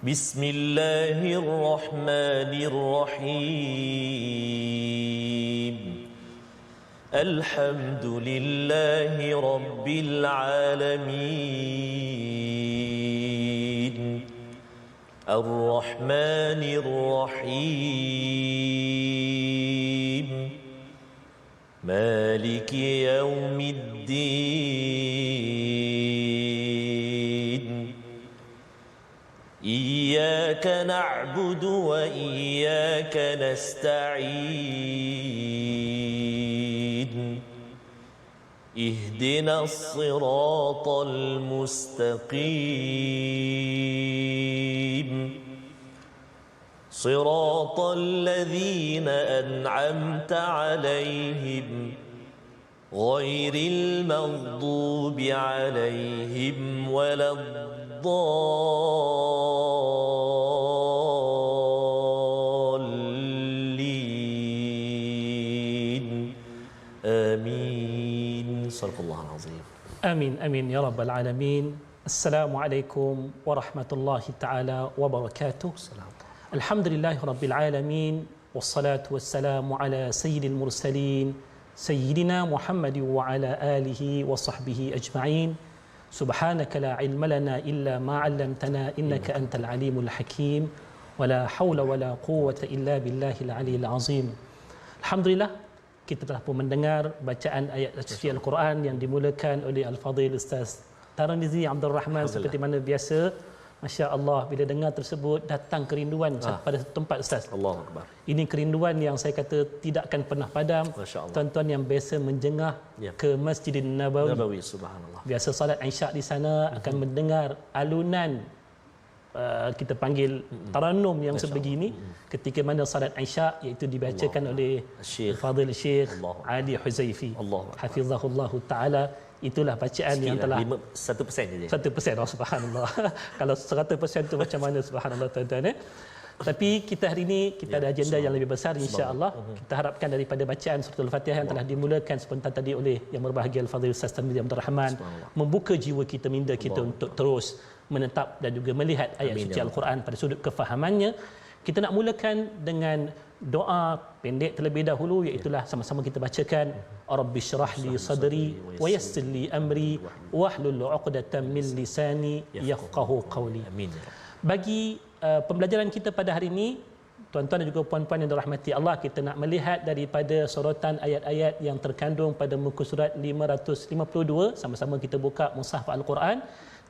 بسم الله الرحمن الرحيم الحمد لله رب العالمين الرحمن الرحيم مالك يوم الدين إياك نعبد وإياك نستعين اهدنا الصراط المستقيم صراط الذين أنعمت عليهم غير المغضوب عليهم ولا الضالين آمين صدق الله العظيم Amin, amin ya rabbal alamin. Assalamualaikum warahmatullahi taala wabarakatuh. Alhamdulillahi rabbil alamin. Wassalatu wassalamu ala sayyidil mursalin sayyidina Muhammad wa ala alihi wa sahbihi ajma'in. Subhanaka la ilma lana illa ma 'allamtana innaka antal alimul hakim. Wala haula wala quwwata illa billahil aliyil azim. Alhamdulillah, kita telah pun mendengar bacaan ayat suci Al-Quran yang dimulakan oleh Al-Fadhil Ustaz Tarmizi Abdul Rahman. Seperti mana biasa, Masya Allah, bila dengar tersebut datang kerinduan pada tempat Ustaz. Allahu Akbar. Ini kerinduan yang saya kata tidak akan pernah padam. Tuan-tuan yang biasa menjengah ke Masjidin Nabawi, subhanallah, biasa salat Isyak di sana akan mendengar alunan kita panggil taranum yang sebegini ketika mana salat Isyak, iaitu dibacakan oleh Fadil Syekh Ali Huzaifi hafizahullah taala. Itulah bacaan yang telah 1% saja. 1%, oh subhanallah. Kalau 100% tu macam mana, subhanallah tuan-tuan. Tapi kita hari ini kita ada agenda yang lebih besar, insya-Allah. Kita harapkan daripada bacaan surah Al-Fatihah yang telah dimulakan sebentar tadi oleh yang berbahagia Al-Fadhil Ustaz Tarmizi Abdul Rahman, membuka jiwa kita, minda kita untuk terus menetap dan juga melihat ayat suci Al-Quran pada sudut kefahamannya. Kita nak mulakan dengan doa pendek terlebih dahulu, iaitu sama-sama kita bacakan Rabbi syrah li sadri wa yassir li amri wahlul 'uqdatam min lisani yafqahu qawli. Amin. Bagi pembelajaran kita pada hari ini, tuan-tuan dan juga puan-puan yang dirahmati Allah, kita nak melihat daripada sorotan ayat-ayat yang terkandung pada muka surat 552. Sama-sama kita buka mushaf Al-Quran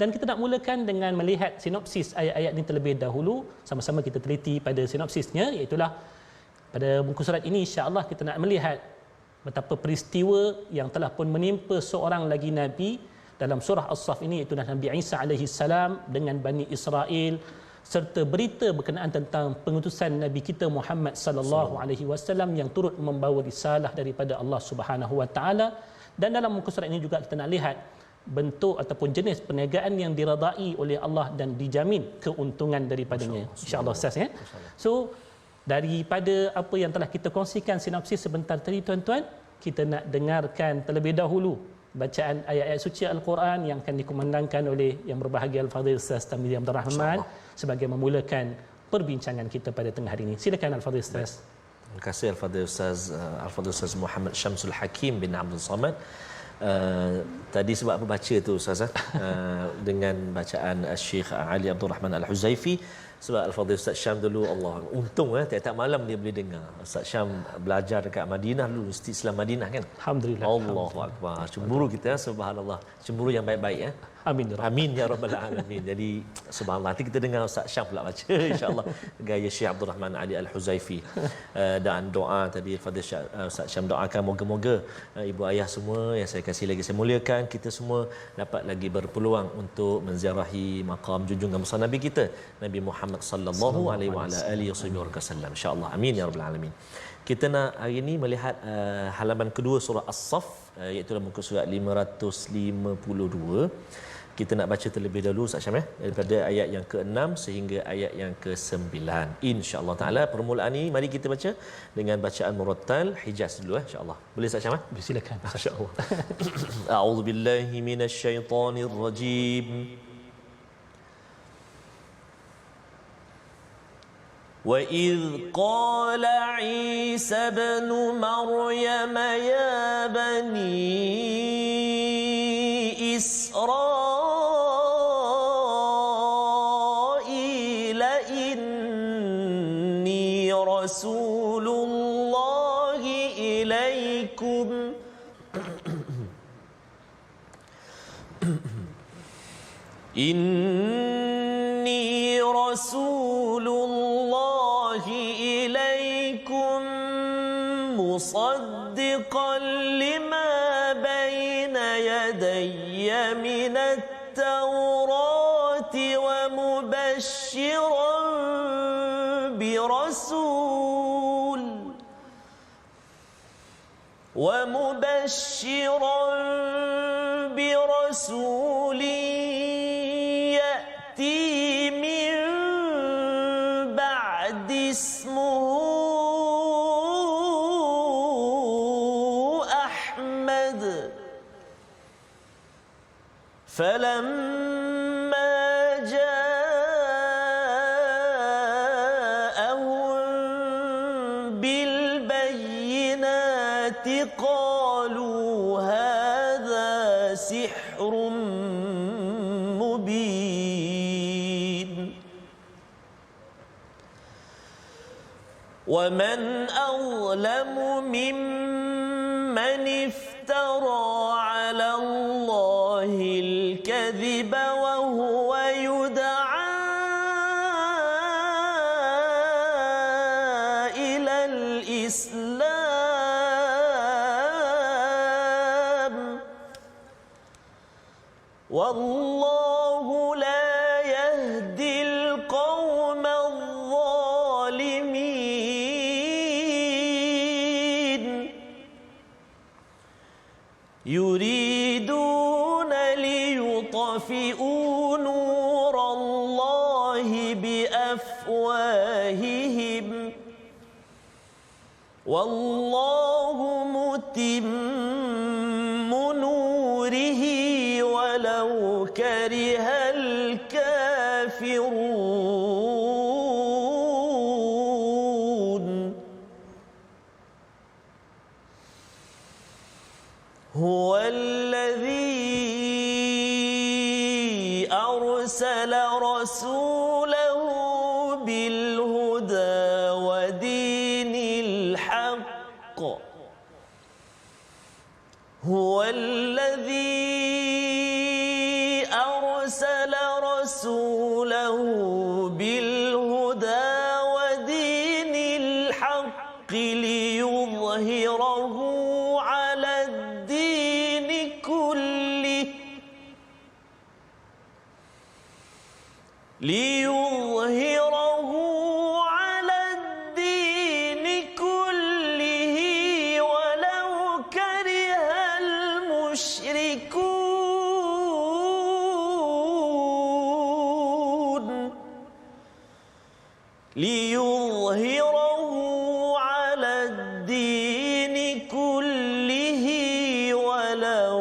dan kita nak mulakan dengan melihat sinopsis ayat-ayat ini terlebih dahulu. Sama-sama kita teliti pada sinopsisnya, iaitu pada muka surat ini insya-Allah kita nak melihat betapa peristiwa yang telah pun menimpa seorang lagi nabi dalam surah As-Saff ini, iaitu Nabi Isa alaihi salam dengan Bani Israel, serta berita berkenaan tentang pengutusan Nabi kita Muhammad sallallahu alaihi wasallam yang turut membawa risalah daripada Allah Subhanahu wa taala. Dan dalam muka surat ini juga kita nak lihat bentuk ataupun jenis perniagaan yang diredai oleh Allah dan dijamin keuntungan daripadanya, insya-Allah Ustaz ya. So daripada apa yang telah kita kongsikan sinopsis sebentar tadi, tuan-tuan, kita nak dengarkan terlebih dahulu bacaan ayat-ayat suci Al-Quran yang akan dikumandangkan oleh yang berbahagia Al-Fadhil Ustaz Tarmizi Abdul Rahman sebagai memulakan perbincangan kita pada tengah hari ini. Silakan Al-Fadhil Ustaz. Terima kasih Al-Fadhil Ustaz Muhammad Syamsul Hakim bin Abdul Samad. Tadi sebab apa baca tu Ustaz, dengan bacaan Syekh Ali Abdul Rahman Al-Huzaifi. Sebab Al-Fadhil Ustaz Syam dulu, Allah untung tiap-tiap malam dia boleh dengar. Ustaz Syam belajar dekat Madinah dulu, Universiti Islam Madinah kan. Alhamdulillah. Allahu Akbar. Cemburu kita, subhanallah. Cemburu yang baik-baik ya. Amin. Amin ya rabbal alamin. Jadi subhanallah, nanti kita dengar Ustaz Syam pula baca insya-Allah gaya Syekh Abdul Rahman Ali Al-Huzaifi. Dan doa tadi Fadil Ustaz Syam doakan moga-moga ibu ayah semua yang saya kasih lagi saya muliakan, kita semua dapat lagi berpeluang untuk menziarahi maqam junjungan besar Nabi kita Nabi Muhammad sallallahu alaihi wasallam insya-Allah. Amin ya rabbal alamin. Kita nak hari ini melihat halaman kedua surah As-Saff, iaitu dalam muka surat 552. Kita nak baca terlebih dahulu Ustaz Syam daripada ayat yang ke-6 sehingga ayat yang ke-9 insya-Allah taala. Permulaan ini mari kita baca dengan bacaan murattal Hijaz dulu insya-Allah. Boleh Ustaz Syam? Silakan. Masya-Allah. A'udzubillahi minasyaitonirrajim. وإذ قال عيسى ابن مريم يا بني إسرائيل إني رسول الله إليكم إني رسول الله إليكم مصدقا لما بين يدي من التوراة ومبشرا برسول يأتي من بعد اسمه أحمد فلما جاءهم بالبينات قالوا هذا سحر مبين ومن أظلم ممن افترى على الله الكذب وهو يدعى إلى الإسلام والله لا يهدي القوم الظالمين يريدون ليطفئوا نور الله بأفواههم والله متم نوره ولو كره الكافرون هو الذي أرسل رسوله بالهدى ودين الحق هو الذي أرسل رسوله بالهدى ودين الحق ليظهره على الدين كله على الدين كله ولو كره المشركون ليظهره على الدين كله ولو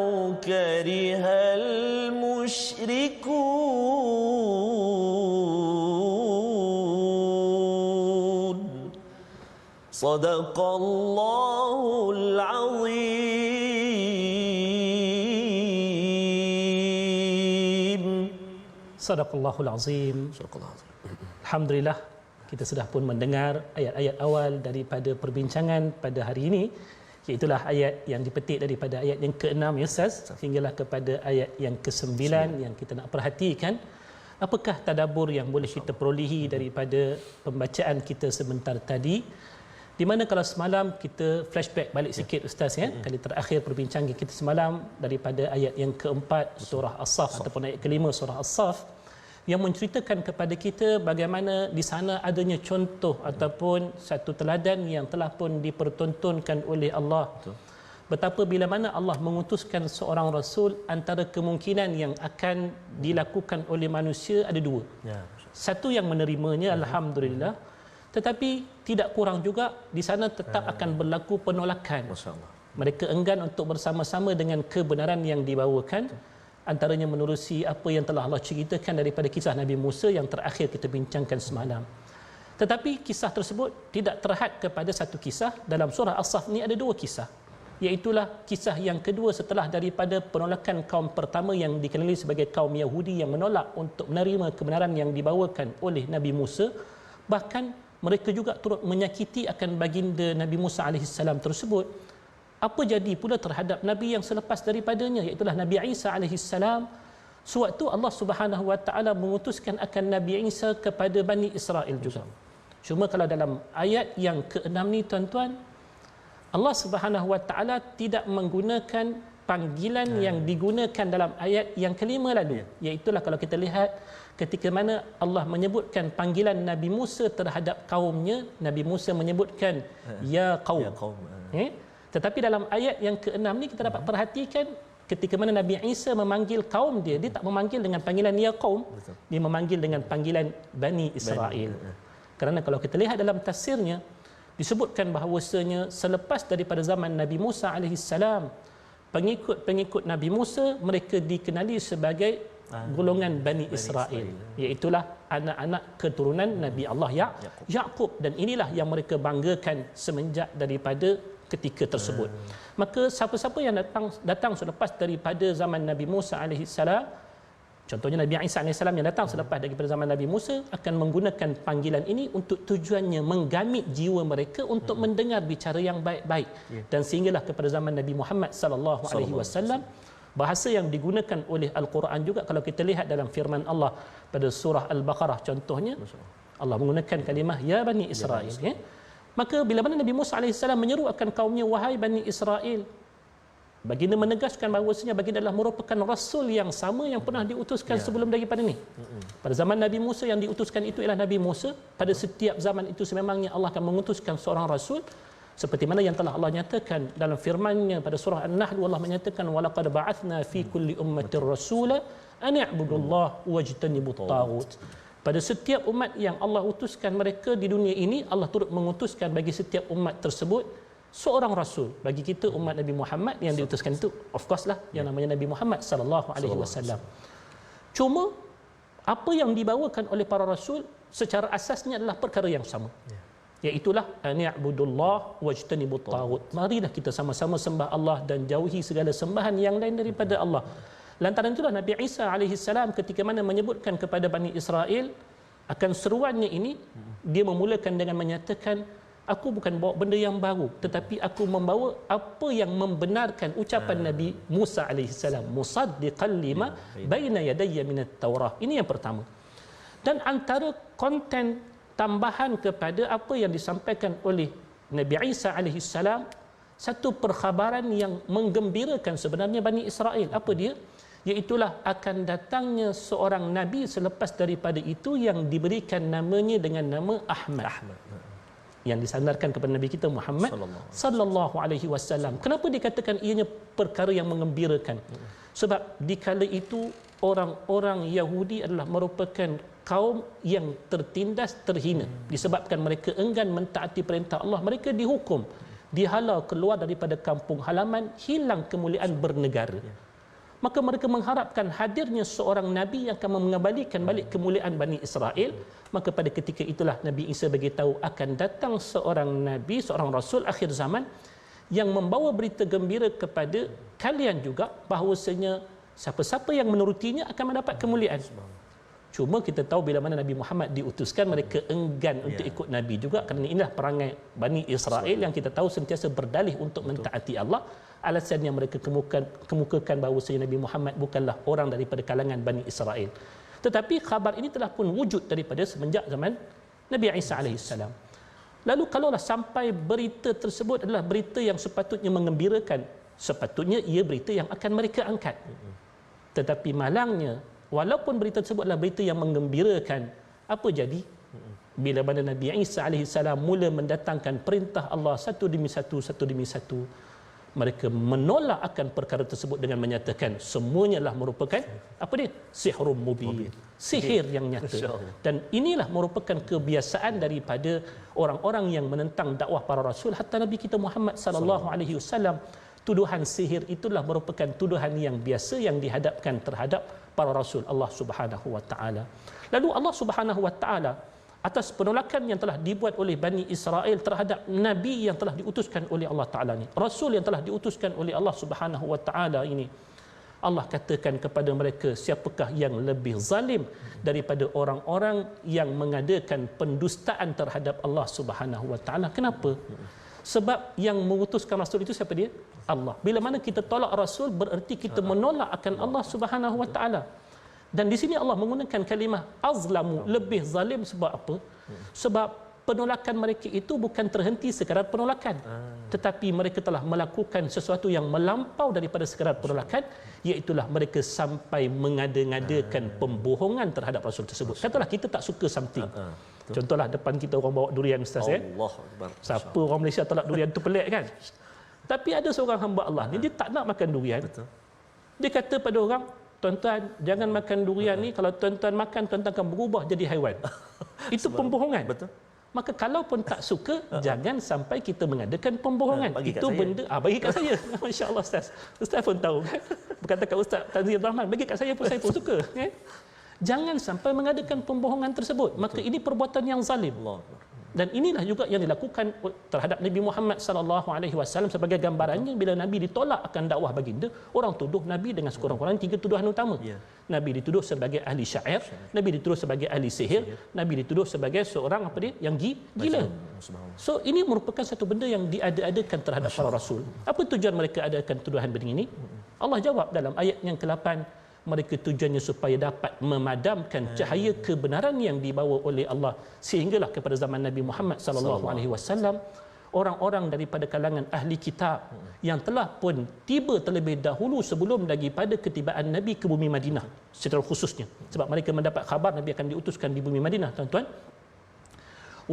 كره المشركون صدق الله العظيم. Sadaqallahul Azim. Alhamdulillah, kita sudah pun mendengar ayat-ayat awal daripada perbincangan pada hari ini, iaitulah ayat yang dipetik daripada ayat yang ke-6 ya Ustaz, hinggalah kepada ayat yang ke-9 yang kita nak perhatikan. Apakah tadabbur yang boleh kita perolehi daripada pembacaan kita sebentar tadi? Di mana kalau semalam kita flashback balik sikit Ustaz ya, kali terakhir perbincangan kita semalam daripada ayat yang keempat surah As-Saff ataupun ayat kelima surah As-Saff yang menceritakan kepada kita bagaimana di sana adanya contoh ataupun satu teladan yang telah pun dipertontonkan oleh Allah. Betul. Betapa bila mana Allah mengutuskan seorang rasul, antara kemungkinan yang akan dilakukan oleh manusia ada dua. Ya. Satu yang menerimanya, alhamdulillah, tetapi tidak kurang juga di sana tetap akan berlaku penolakan. Masya-Allah. Mereka enggan untuk bersama-sama dengan kebenaran yang dibawakan. Antaranya menerusi apa yang telah Allah ceritakan daripada kisah Nabi Musa yang terakhir kita bincangkan semalam. Tetapi kisah tersebut tidak terhad kepada satu kisah. Dalam surah As-Saff ni ada dua kisah, iaitulah kisah yang kedua setelah daripada penolakan kaum pertama yang dikenali sebagai kaum Yahudi yang menolak untuk menerima kebenaran yang dibawakan oleh Nabi Musa. Bahkan mereka juga turut menyakiti akan baginda Nabi Musa alaihissalam tersebut. Apa jadi pula terhadap Nabi yang selepas daripadanya, iaitulah Nabi Isa alaihissalam. Sewaktu Allah Subhanahu wa taala mengutuskan akan Nabi Isa kepada Bani Israel juga. Cuma kalau dalam ayat yang ke-6 ni tuan-tuan, Allah Subhanahu wa taala tidak menggunakan panggilan yang digunakan dalam ayat yang kelima lalu, iaitulah kalau kita lihat ketika mana Allah menyebutkan panggilan Nabi Musa terhadap kaumnya, Nabi Musa menyebutkan ya qaum. Tetapi dalam ayat yang ke-6 ni kita dapat perhatikan ketika mana Nabi Isa memanggil kaum dia tak memanggil dengan panggilan ya qaum, dia memanggil dengan panggilan Bani Israel. Kerana kalau kita lihat dalam tafsirnya disebutkan bahawasanya selepas daripada zaman Nabi Musa alaihissalam, pengikut-pengikut Nabi Musa mereka dikenali sebagai golongan Bani Israel, iaitulah anak-anak keturunan Nabi Allah Yaqub, dan inilah yang mereka banggakan semenjak daripada ketika tersebut. Maka siapa-siapa yang datang selepas daripada zaman Nabi Musa alaihissalam, contohnya Nabi Isa alaihissalam yang datang selepas daripada zaman Nabi Musa, akan menggunakan panggilan ini untuk tujuannya menggamit jiwa mereka untuk mendengar bicara yang baik-baik. Dan sehinggalah kepada zaman Nabi Muhammad sallallahu alaihi wasallam, bahasa yang digunakan oleh Al-Quran juga kalau kita lihat dalam firman Allah pada surah Al-Baqarah contohnya, Allah menggunakan kalimah ya Bani Israel. Maka bila mana Nabi Musa AS menyeru akan kaumnya, wahai Bani Israel, baginda menegaskan bahawasanya baginda adalah merupakan rasul yang sama yang pernah diutuskan sebelum daripada ni. Pada zaman Nabi Musa yang diutuskan itu ialah Nabi Musa. Pada setiap zaman itu sememangnya Allah akan mengutuskan seorang rasul, seperti mana yang telah Allah nyatakan dalam firman-Nya pada surah An-Nahl. Allah menyatakan walaqad ba'athna fi kulli ummatin rasula an i'budullaha wajtanibut taghut. Pada setiap umat yang Allah utuskan mereka di dunia ini, Allah turut mengutuskan bagi setiap umat tersebut seorang rasul. Bagi kita umat Nabi Muhammad yang diutuskan itu of course lah yang namanya Nabi Muhammad sallallahu alaihi wasallam. Cuma apa yang dibawakan oleh para rasul secara asasnya adalah perkara yang sama. Iaitulah ani'budullah wajtanibut taghut. Marilah kita sama-sama sembah Allah dan jauhi segala sembahan yang lain daripada Allah. Lantaran itulah Nabi Isa alaihissalam ketika mana menyebutkan kepada Bani Israel akan seruannya ini, dia memulakan dengan menyatakan, aku bukan bawa benda yang baru, tetapi aku membawa apa yang membenarkan ucapan Nabi Musa alaihissalam, musaddiqan lima baina yadayya minat Taurah. Ini yang pertama. Dan antara konten tambahan kepada apa yang disampaikan oleh Nabi Isa alaihissalam, satu perkhabaran yang menggembirakan sebenarnya Bani Israel. Apa dia? Iaitulah akan datangnya seorang Nabi selepas daripada itu yang diberikan namanya dengan nama Ahmad. Yang disandarkan kepada Nabi kita Muhammad sallallahu alaihi wasallam. Kenapa dikatakan ianya perkara yang mengembirakan? Sebab di kala itu orang-orang Yahudi adalah merupakan kaum yang tertindas, terhina, disebabkan mereka enggan mentaati perintah Allah. Mereka dihukum, dihalau keluar daripada kampung halaman, hilang kemuliaan bernegara. Maka mereka mengharapkan hadirnya seorang Nabi yang akan mengembalikan balik kemuliaan Bani Israel. Maka pada ketika itulah Nabi Isa beritahu akan datang seorang Nabi, seorang Rasul akhir zaman yang membawa berita gembira kepada kalian juga bahawasanya siapa-siapa yang menurutinya akan mendapat kemuliaan. Cuma kita tahu bila mana Nabi Muhammad diutuskan, mereka enggan untuk ikut Nabi juga, kerana inilah perangai Bani Israel yang kita tahu sentiasa berdalih untuk mentaati Allah. Alasan yang mereka kemukakan bahawasanya Nabi Muhammad bukanlah orang daripada kalangan Bani Israel. Tetapi khabar ini telah pun wujud daripada semenjak zaman Nabi Isa alaihissalam. Lalu kalaulah sampai berita tersebut adalah berita yang sepatutnya mengembirakan, sepatutnya ia berita yang akan mereka angkat. Tetapi malangnya, walaupun berita tersebut adalah berita yang menggembirakan, apa jadi? Bila mana Nabi Isa alaihissalam mula mendatangkan perintah Allah satu demi satu, mereka menolak akan perkara tersebut dengan menyatakan semuanya adalah merupakan apa dia? Sihrum mubin. Sihir yang nyata. Dan inilah merupakan kebiasaan daripada orang-orang yang menentang dakwah para rasul, hatta Nabi kita Muhammad sallallahu alaihi wasallam. Tuduhan sihir itulah merupakan tuduhan yang biasa yang dihadapkan terhadap para rasul Allah Subhanahu wa taala. Lalu Allah Subhanahu wa taala atas penolakan yang telah dibuat oleh Bani Israel terhadap Nabi yang telah diutuskan oleh Allah Ta'ala ni. Rasul yang telah diutuskan oleh Allah Subhanahu Wa Ta'ala ini. Allah katakan kepada mereka, siapakah yang lebih zalim daripada orang-orang yang mengadakan pendustaan terhadap Allah Subhanahu Wa Ta'ala. Kenapa? Sebab yang mengutuskan Rasul itu siapa dia? Allah. Bila mana kita tolak Rasul, bererti kita menolak akan Allah Subhanahu Wa Ta'ala. Dan di sini Allah menggunakan kalimah azlamu, lebih zalim. Sebab apa? Sebab penolakan mereka itu bukan terhenti sekadar penolakan, tetapi mereka telah melakukan sesuatu yang melampau daripada sekadar penolakan, iaitulah mereka sampai mengada-ngadakan pembohongan terhadap Rasul tersebut. Katalah kita tak suka something. Contohlah depan kita orang bawa durian, Ustaz, siapa orang Malaysia tolak durian tu pelik kan? Tapi ada seorang hamba Allah ni, dia tak nak makan durian. Dia kata pada orang, tuan-tuan jangan makan durian ni, kalau tuan-tuan makan, tuan-tuan akan berubah jadi haiwan. Itu pembohongan. Betul. Maka kalau pun tak suka, jangan sampai kita mengadakan pembohongan. Itu benda bagi kat saya. Masya-Allah Ustaz. Ustaz pun tahu kan. Bukan dekat Ustaz Tanzil Rahman, bagi kat saya pun suka, kan? Jangan sampai mengadakan pembohongan tersebut. Maka ini perbuatan yang zalim. Dan inilah juga yang dilakukan terhadap Nabi Muhammad sallallahu alaihi wasallam sebagai gambarannya. Bila Nabi ditolak akan dakwah baginda, orang tuduh Nabi dengan sekurang-kurangnya 3 tuduhan utama. Nabi dituduh sebagai ahli syair, Nabi dituduh sebagai ahli sihir, Nabi dituduh sebagai seorang yang gila. So ini merupakan satu benda yang diada-adakan terhadap para rasul. Apa tujuan mereka adakan tuduhan begini? Allah jawab dalam ayat yang ke-8, mereka tujuannya supaya dapat memadamkan cahaya kebenaran yang dibawa oleh Allah, sehinggalah kepada zaman Nabi Muhammad sallallahu alaihi wasallam orang-orang daripada kalangan ahli kitab yang telah pun tiba terlebih dahulu sebelum daripada ketibaan Nabi ke bumi Madinah secara khususnya, sebab mereka mendapat khabar Nabi akan diutuskan di bumi Madinah. Tuan-tuan,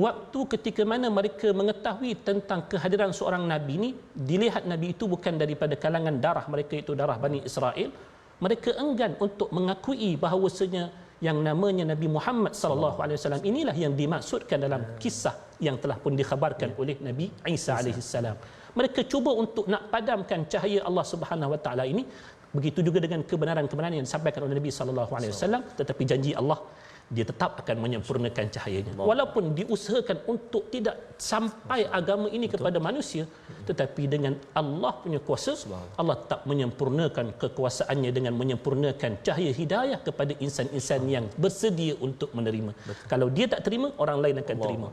waktu ketika mana mereka mengetahui tentang kehadiran seorang Nabi ni, dilihat Nabi itu bukan daripada kalangan darah mereka, itu darah Bani Israel, mereka enggan untuk mengakui bahawasanya yang namanya Nabi Muhammad sallallahu alaihi wasallam inilah yang dimaksudkan dalam kisah yang telah pun dikhabarkan oleh Nabi Isa alaihi salam. Mereka cuba untuk nak padamkan cahaya Allah Subhanahu wa taala ini. Begitu juga dengan kebenaran-kebenaran yang disampaikan oleh Nabi sallallahu alaihi wasallam, tetapi janji Allah, dia tetap akan menyempurnakan cahayanya. Walaupun diusahakan untuk tidak sampai agama ini kepada manusia, tetapi dengan Allah punya kuasa, Allah tetap menyempurnakan kekuasaannya dengan menyempurnakan cahaya hidayah kepada insan-insan yang bersedia untuk menerima. Kalau dia tak terima, orang lain akan terima.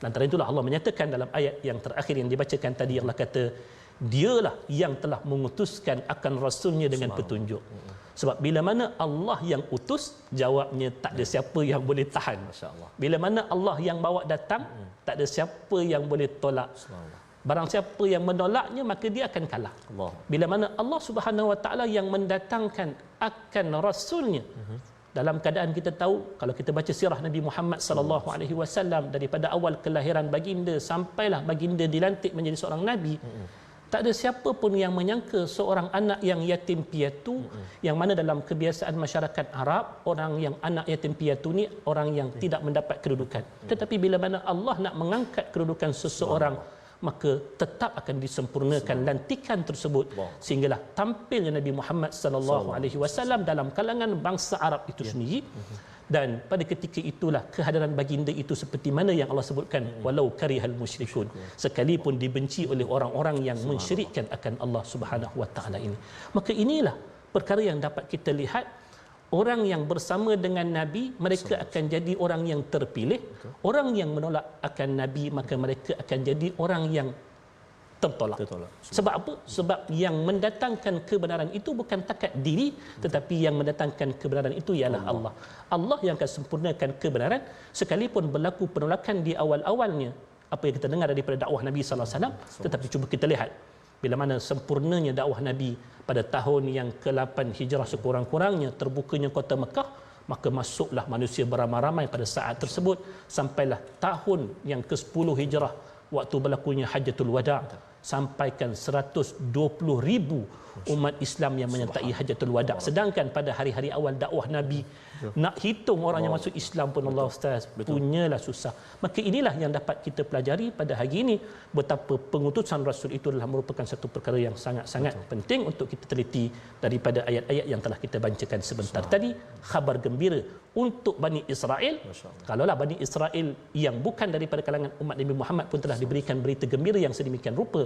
Antara itulah Allah menyatakan dalam ayat yang terakhir yang dibacakan tadi, Allah kata, dialah yang telah mengutuskan akan rasulnya dengan petunjuk. Sebab bila mana Allah yang utus, jawabnya tak ada siapa yang boleh tahan. Bila mana Allah yang bawa datang, tak ada siapa yang boleh tolak. Barang siapa yang menolaknya, maka dia akan kalah. Bila mana Allah Subhanahu wa taala yang mendatangkan akan rasulnya, dalam keadaan kita tahu, kalau kita baca sirah Nabi Muhammad sallallahu alaihi wasallam daripada awal kelahiran baginda sampailah baginda dilantik menjadi seorang nabi, tak ada siapa pun yang menyangka seorang anak yang yatim piatu, yang mana dalam kebiasaan masyarakat Arab, orang yang anak yatim piatu ni orang yang tidak mendapat kedudukan. Tetapi bila mana Allah nak mengangkat kedudukan seseorang, maka tetap akan disempurnakan lantikan tersebut, sehinggalah tampilnya Nabi Muhammad sallallahu alaihi wasallam dalam kalangan bangsa Arab itu sendiri. Dan pada ketika itulah kehadiran baginda itu seperti mana yang Allah sebutkan, walau karihal musyrikun, sekalipun dibenci oleh orang-orang yang mensyirikkan akan Allah Subhanahu wa taala ini. Maka inilah perkara yang dapat kita lihat, orang yang bersama dengan Nabi, mereka akan jadi orang yang terpilih. Orang yang menolak akan Nabi, maka mereka akan jadi orang yang tertolak. Sebab apa? Sebab yang mendatangkan kebenaran itu bukan takat diri, tetapi yang mendatangkan kebenaran itu ialah Allah. Allah yang akan sempurnakan kebenaran, sekalipun berlaku penolakan di awal-awalnya. Apa yang kita dengar daripada dakwah Nabi sallallahu alaihi wasallam, tetapi cuba kita lihat bila mana sempurnanya dakwah Nabi pada tahun yang ke-8 Hijrah sekurang-kurangnya, terbukanya kota Mekah, maka masuklah manusia beramai-ramai pada saat tersebut, sampailah tahun yang ke-10 Hijrah, waktu berlakunya Hajjatul Wada', sampaikan 120,000 umat Islam yang menyertai Hajatul Wada'. Sedangkan pada hari-hari awal dakwah Nabi, nak hitung orang yang masuk Islam pun Allah Ustaz punyalah susah. Maka inilah yang dapat kita pelajari pada hari ini, betapa pengutusan Rasul itu adalah merupakan satu perkara yang sangat-sangat penting untuk kita teliti daripada ayat-ayat yang telah kita bacakan sebentar tadi. Khabar gembira untuk Bani Israel. Kalaulah Bani Israel yang bukan daripada kalangan umat Nabi Muhammad pun telah diberikan berita gembira yang sedemikian rupa,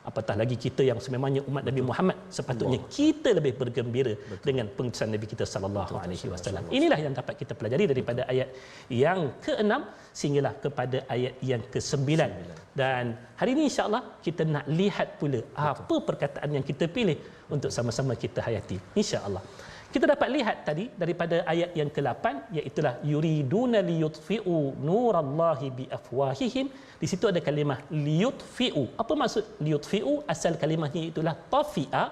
apatah lagi kita yang sememangnya umat Nabi Muhammad, sepatutnya kita lebih bergembira dengan pengutusan Nabi kita sallallahu alaihi wasallam. Inilah yang dapat kita pelajari daripada ayat yang ke-6 sehinggalah kepada ayat yang ke-9. Dan hari ini insya-Allah kita nak lihat pula apa perkataan yang kita pilih untuk sama-sama kita hayati insya-Allah. Kita dapat lihat tadi daripada ayat yang ke-8, iaitu yuriduna liyutfi'u nurallahi biafwahihim. Di situ ada kalimah liyutfi'u. Apa maksud liyutfi'u? Asal kalimahnya itulah tafi'a,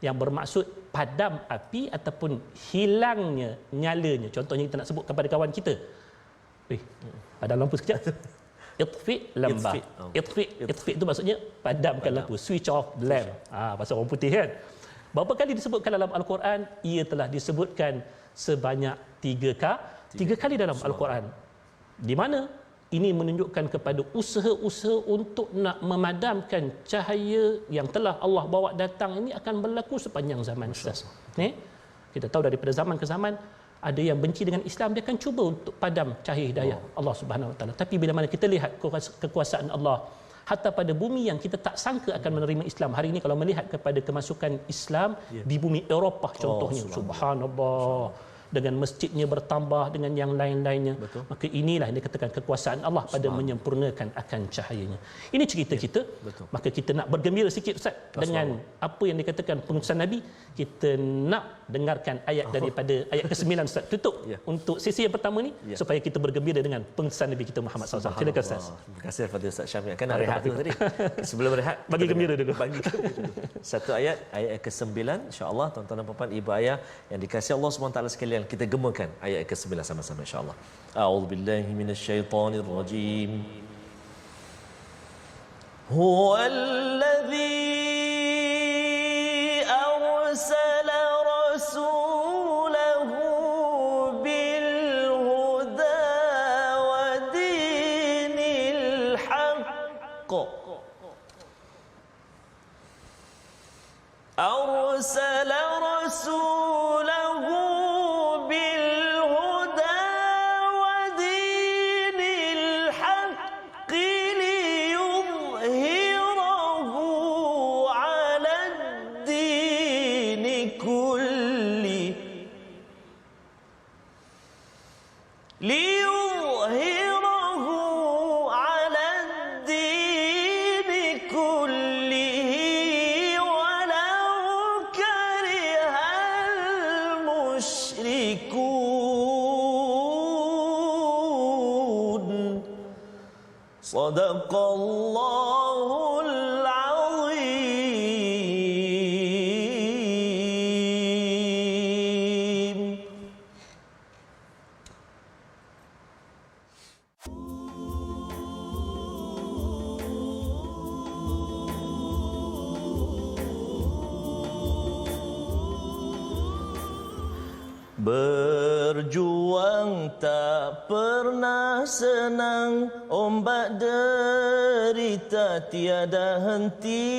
yang bermaksud padam api ataupun hilangnya nyalanya. Contohnya kita nak sebut kepada kawan kita, padam lampu sekejap. Itfi lampa. Itfi itu maksudnya padamkan lampu, switch off lamp. Bahasa orang putih kan. Berapa kali disebutkan dalam Al-Quran? Ia telah disebutkan sebanyak 3 kali dalam Al-Quran. Di mana ini menunjukkan kepada usaha-usaha untuk nak memadamkan cahaya yang telah Allah bawa datang ini akan berlaku sepanjang zaman. Kita tahu daripada zaman ke zaman ada yang benci dengan Islam, dia akan cuba untuk padam cahaya hidayah Allah Subhanahu Wa Taala. Tapi bila mana kita lihat kekuasaan Allah, hatta pada bumi yang kita tak sangka akan menerima Islam. Hari ini kalau melihat kepada kemasukan Islam di bumi Eropah contohnya, subhanallah, dengan masjidnya bertambah dengan yang lain-lainnya. Maka inilah yang dikatakan kekuasaan Allah pada menyempurnakan akan cahayanya. Ini cerita kita. Maka kita nak bergembira sikit Ustaz dengan apa yang dikatakan pengutusan Nabi. Kita nak dengarkan ayat daripada ayat ke-9 Ustaz, tutup untuk sesi yang pertama ni, supaya kita bergembira dengan pengutusan Nabi kita Muhammad SAW. Silakan Ustaz. Terima kasih kepada Ustaz Syamil. Kan nak rehat dulu tadi. Sebelum rehat bagi gembira dulu. Satu ayat ke-9, insya-Allah tuan-tuan dan puan-puan, ibu ayah yang dikasihi Allah SWT sekalian, kita gemakan ayat ke-9 sama-sama insya-Allah. A'udzubillahi minasyaitonirrajim. Huwallazi arsala rasulahu bil huda wa dinil haqq. Arsala rasulahu Sadaqallahul azim. Berjuang tak pernah senang, ombak derita tiada henti.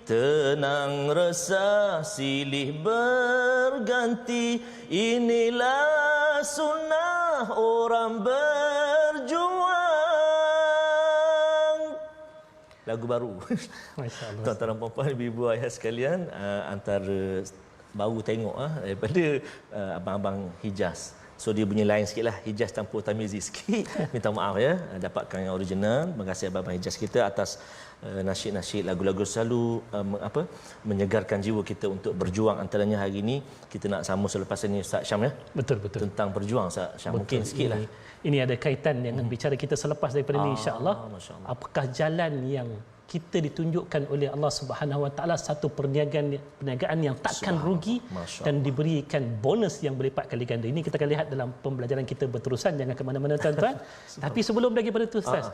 Tenang resah silih berganti, inilah sunnah orang berjuang. Lagu baru. Masya-Allah. Tuan-tuan dan puan-puan, ibu-ibu ayah sekalian, antara baru tengok daripada abang-abang Hijaz. So dia bunyi lain sikitlah, Hijaz campur Tamizi sikit. Minta maaf ya, dapatkan yang original. Terima kasih abang-abang Hijaz kita atas nasyid-nasyid lagu-lagu selalu menyegarkan jiwa kita untuk berjuang. Antaranya hari ini kita nak sambung selepas ini Ustaz Syam ya. Betul. Tentang berjuang Ustaz Syam. Mungkin sikitlah. Ini ada kaitan dengan bicara kita selepas daripada ini insya-Allah. Apakah jalan yang kita ditunjukkan oleh Allah Subhanahu Wa Taala satu perniagaan yang takkan rugi dan diberikan bonus yang berlipat kali ganda. Ini kita akan lihat dalam pembelajaran kita berterusan, jangan ke mana-mana tuan-tuan. Tapi sebelum daripada itu Ustaz,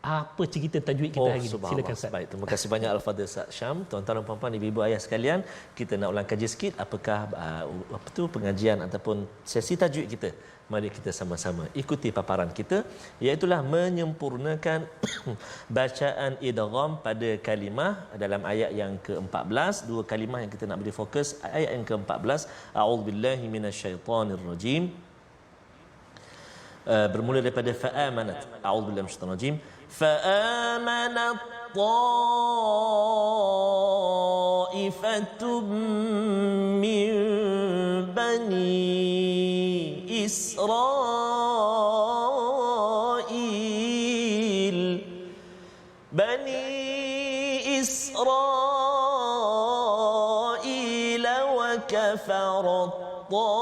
apa cerita tajwid kita hari ini. Silakan Ustaz. Baik, terima kasih banyak Al-Fadhil Ustaz Syam. Tuan-tuan dan puan-puan, ibu-ibu ayah sekalian, kita nak ulang kaji sikit apakah pengajian ataupun sesi tajwid kita. Mari kita sama-sama ikuti paparan kita, iaitu menyempurnakan bacaan idgham pada kalimah dalam ayat yang ke-14. Dua kalimah yang kita nak beri fokus, ayat yang ke-14, a'udzubillahi minasyaitonirrajim. Bermula daripada fa'amanat, a'udzubillahi minasyaitonirrajim, fa'amanat ta'ifatum min bani Israel wa kafarat ta'ifah.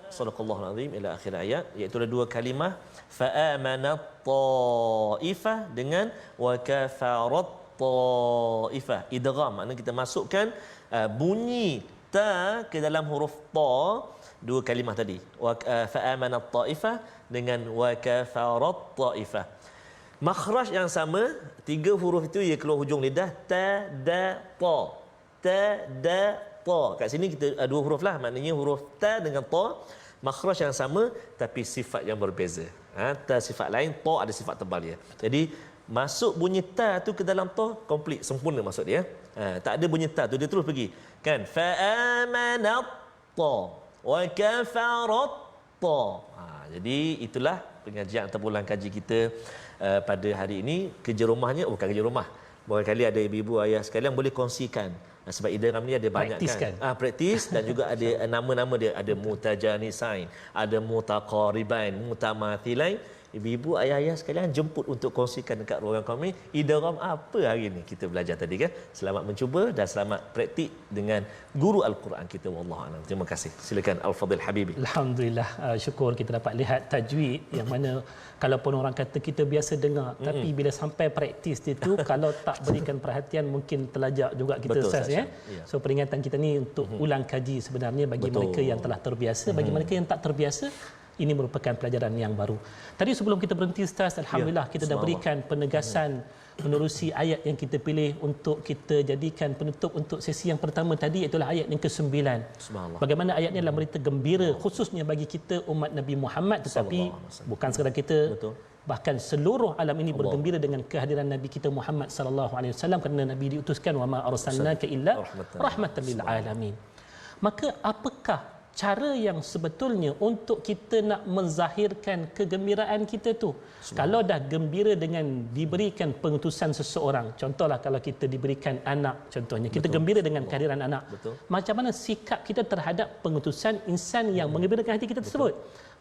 Sadaqallahul azim ila akhir ayat, iaitu ada dua kalimah, fa'amanat ta'ifah dengan wa kafarat ta'ifah. Idgham maknanya kita masukkan bunyi ta ke dalam huruf ta, dua kalimah tadi, fa'amanat ta'ifah dengan wa kafarat ta'ifah. Makhraj yang sama, tiga huruf itu ia keluar hujung lidah, ta da ta, ta da ta. Kat sini kita dua huruf lah, maknanya huruf ta dengan ta, makhraj yang sama tapi sifat yang berbeza. Ta sifat lain, ta ada sifat tebal dia. Jadi masuk bunyi ta tu ke dalam ta, komplit, sempurna maksud dia. Tak ada bunyi ta tu, dia terus pergi. Kan? Fa'amanat ta wa kafarat ta. Jadi itulah pengajian ataupun ulang kaji kita pada hari ini. Kerja rumahnya, bukan kerja rumah. Barangkali ada ibu-ibu ayah sekalian boleh kongsikan. Sebab idgham ni ada banyak kan. Praktis dan juga ada nama-nama dia. Ada mutajanisain, ada mutaqaribain, mutamathilain. Ibu-ibu, ayah-ayah sekalian jemput untuk kongsikan dekat ruangan kami idgham apa hari ini kita belajar tadi kan. Selamat mencuba dan selamat praktik dengan guru Al-Quran kita. Wallahu a'lam. Terima kasih. Silakan Al-Fadhil Habibi. Alhamdulillah, syukur kita dapat lihat tajwid yang mana kalaupun orang kata kita biasa dengar, tapi bila sampai praktis itu kalau tak berikan perhatian mungkin terlajak juga kita Ustaz ya. So peringatan kita ni untuk ulang kaji sebenarnya bagi mereka yang telah terbiasa, bagi mereka yang tak terbiasa ini merupakan pelajaran yang baru. Tadi sebelum kita berhenti Ustaz, alhamdulillah kita dah berikan penegasan menerusi ayat yang kita pilih untuk kita jadikan penutup untuk sesi yang pertama tadi, iaitu ayat yang ke-9. Bagaimana ayat ini adalah berita gembira khususnya bagi kita umat Nabi Muhammad, tetapi bukan sekadar kita, bahkan seluruh alam ini bergembira dengan kehadiran Nabi kita Muhammad sallallahu alaihi wasallam, kerana Nabi diutuskan wa ma arsalnaka illa rahmatan lil alamin. Maka apakah cara yang sebetulnya untuk kita nak menzahirkan kegembiraan kita tu? Kalau dah gembira dengan diberikan pengutusan seseorang, contohlah kalau kita diberikan anak, contohnya kita gembira dengan kehadiran anak, macam mana sikap kita terhadap pengutusan insan yang menggembirakan hati kita tersebut?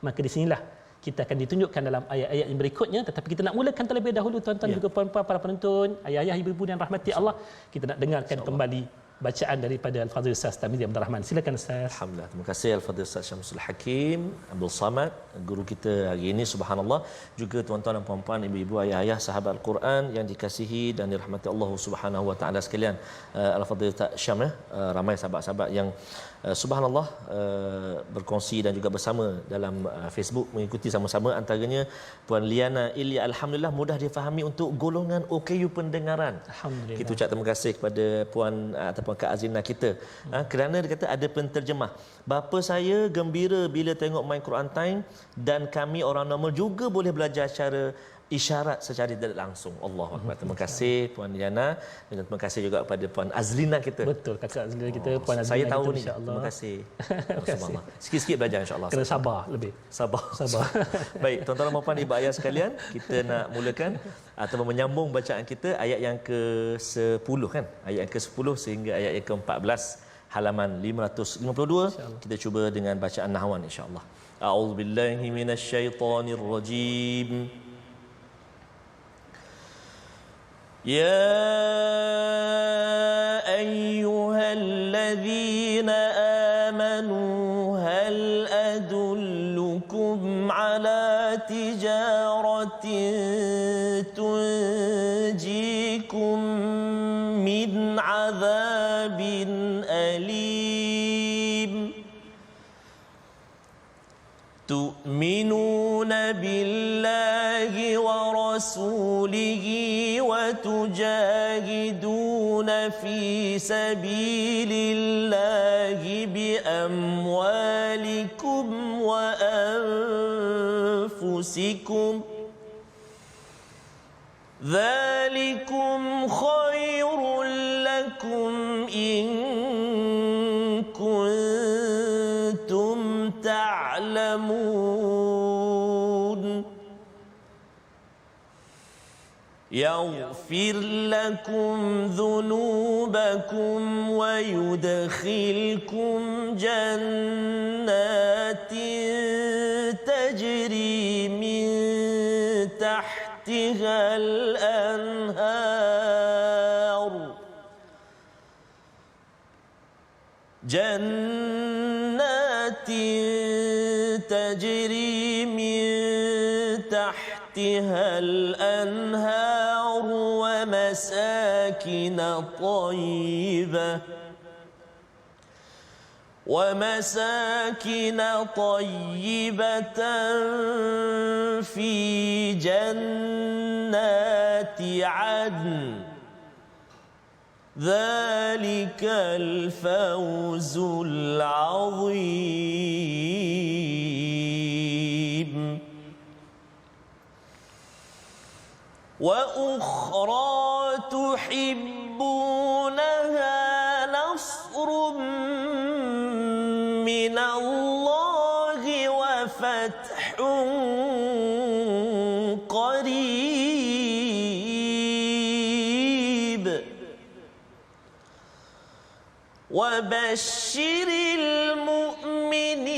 Maka di sinilah kita akan ditunjukkan dalam ayat-ayat yang berikutnya. Tetapi kita nak mulakan terlebih dahulu tuan-tuan juga puan-puan para penonton, ayah-ayah, ibu-ibu dan rahmati Allah, kita nak dengarkan kembali bacaan daripada Al-Fadhil Ustaz Tarmizi Abdul Rahman. Silakan Ustaz. Alhamdulillah. Terima kasih Al-Fadhil Ustaz Syamsul Hakim Abdul Samad, guru kita hari ini, subhanallah. Juga tuan-tuan dan puan-puan, ibu-ibu, ayah-ayah, sahabat Al-Quran yang dikasihi dan dirahmati Allah Subhanahu wa taala sekalian. Al-Fadhil Ustaz Syam, ramai sahabat-sahabat yang subhanallah berkongsi dan juga bersama dalam Facebook, mengikuti sama-sama. Antaranya Puan Liana Ilya, alhamdulillah mudah difahami untuk golongan OKU pendengaran. Alhamdulillah. Kita ucap terima kasih kepada Puan ataupun Kak Azina kita, kerana dia kata ada penterjemah. Bapa saya gembira bila tengok My Quran Time, dan kami orang normal juga boleh belajar cara isyarat secara tidak langsung. Allahu Akbar. Terima kasih Puan Liana, dan terima kasih juga kepada Puan Azlina kita. Betul, kakak Azlina kita, Puan Azlina. Saya tahu kita, ni. Terima kasih. Subhanallah. Sikit-sikit belajar insya-Allah. Kena sabar lebih. Sabar. Baik, tuan-tuan dan puan ibu ayah sekalian, kita nak mulakan atau menyambung bacaan kita ayat yang ke-10 kan? Ayat yang ke-10 sehingga ayat yang ke-14 halaman 552. Kita cuba dengan bacaan nahwan insya-Allah. A'udzubillahi minasyaitonirrajim. يا أيها الذين آمنوا هل أدلكم على تجارة تنجيكم من عذاب أليم تؤمنون بالله ورسوله وتجاهدون في سبيل الله بأموالكم وأنفسكم ذلكم خير لكم إن كنتم تعلمون يغفر لكم ذنوبكم ويدخلكم جنات تجري من تحتها الأنهار جنات تجري من تحتها الأنهار ومساكن طيبة في جنات عدن ذلك الفوز العظيم وأخرى تحبونها نصر من الله وفتح قريب وبشر المؤمنين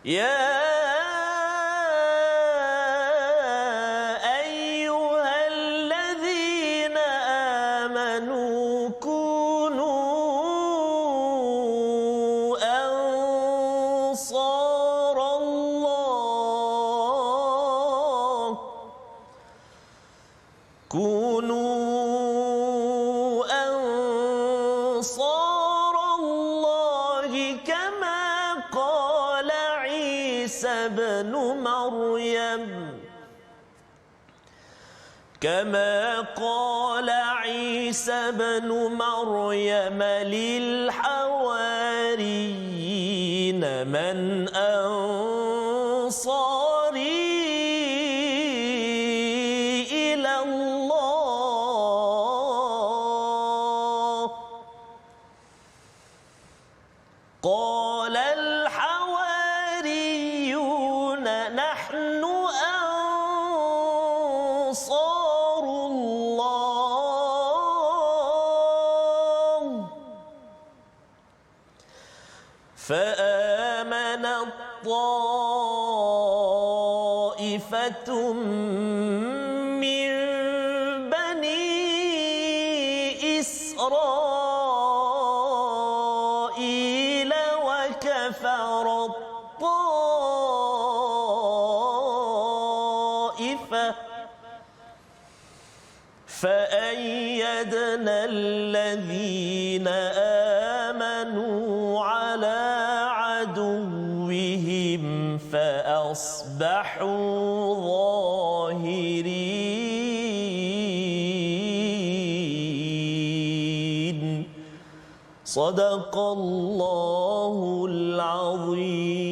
يا أيها الذين آمنوا كونوا أنصار الله كما قال عيسى ابن مريم للحواريين من أنصاري إلى الله قال الحواريون نحن أنصار الله فآمنت طائفة من بني إسرائيل وكفرت طائفة فأيدنا الذين آمنوا على عدوهم فأصبحوا ظاهرين صدق الله العظيم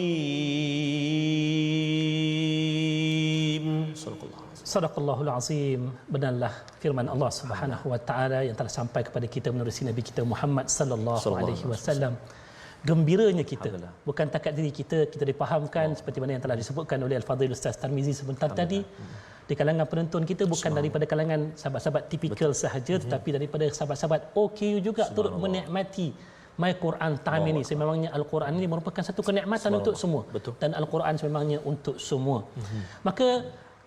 Sadaqallahul Azim. Benarlah firman Allah Subhanahu wa taala yang telah sampai kepada kita menerusi Nabi kita Muhammad sallallahu alaihi wasallam. Gembiranya kita bukan takat diri kita, kita dipahamkan seperti mana yang telah disebutkan oleh Al-Fadhil Ustaz Tarmizi sebentar tadi. Di kalangan penonton kita bukan daripada kalangan sahabat-sahabat tipikal sahaja, tetapi daripada sahabat-sahabat OKU juga turut menikmati My Quran Time ini. Sememangnya Al-Quran ini merupakan satu kenikmatan untuk semua. Betul. Dan Al-Quran sememangnya untuk semua. Maka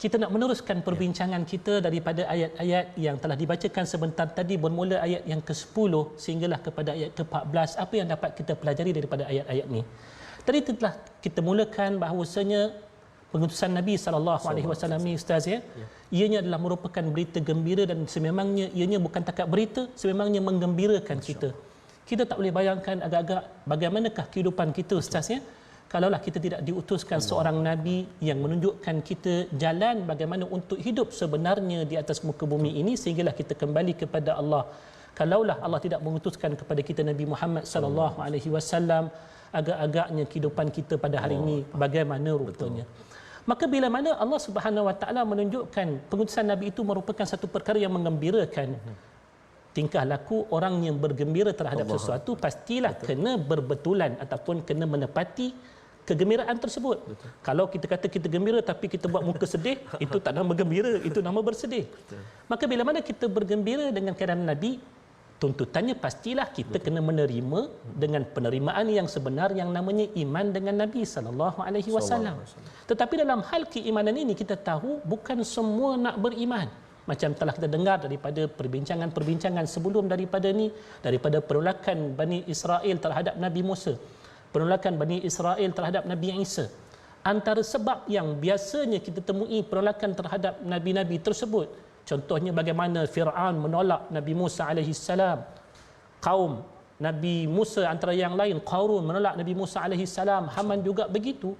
kita nak meneruskan perbincangan kita daripada ayat-ayat yang telah dibacakan sebentar tadi, bermula ayat yang ke-10 sehinggalah kepada ayat ke-14. Apa yang dapat kita pelajari daripada ayat-ayat ini? Tadi telah kita mulakan bahawasanya pengutusan Nabi SAW ni Ustaz ya, ianya adalah merupakan berita gembira dan sememangnya ianya bukan takat berita, sememangnya menggembirakan kita. Kita tak boleh bayangkan agak-agak bagaimanakah kehidupan kita Ustaz ya, kalaulah kita tidak diutuskan seorang Nabi yang menunjukkan kita jalan bagaimana untuk hidup sebenarnya di atas muka bumi ini sehinggalah kita kembali kepada Allah. Kalaulah Allah tidak mengutuskan kepada kita Nabi Muhammad sallallahu alaihi wasallam, agak-agaknya kehidupan kita pada hari ini bagaimana rupanya. Maka bila mana Allah Subhanahu Wa Taala menunjukkan pengutusan Nabi itu merupakan satu perkara yang menggembirakan, tingkah laku orang yang bergembira terhadap sesuatu pastilah kena berbetulan ataupun kena menepati kegembiraan tersebut. Kalau kita kata kita gembira tapi kita buat muka sedih, itu tak nama gembira, itu nama bersedih. Maka bila mana kita bergembira dengan keadaan Nabi, tuntutannya pastilah kita kena menerima dengan penerimaan yang sebenar yang namanya iman dengan Nabi sallallahu alaihi wasallam. Tetapi dalam hal keimanan ini kita tahu bukan semua nak beriman. Macam telah kita dengar daripada perbincangan-perbincangan sebelum daripada ni, daripada penolakan Bani Israel terhadap Nabi Musa, penolakan Bani Israel terhadap Nabi Isa. Antara sebab yang biasanya kita temui penolakan terhadap nabi-nabi tersebut, contohnya bagaimana Fir'aun menolak Nabi Musa alaihi salam. Kaum Nabi Musa antara yang lain, Qarun menolak Nabi Musa alaihi salam, Haman juga begitu.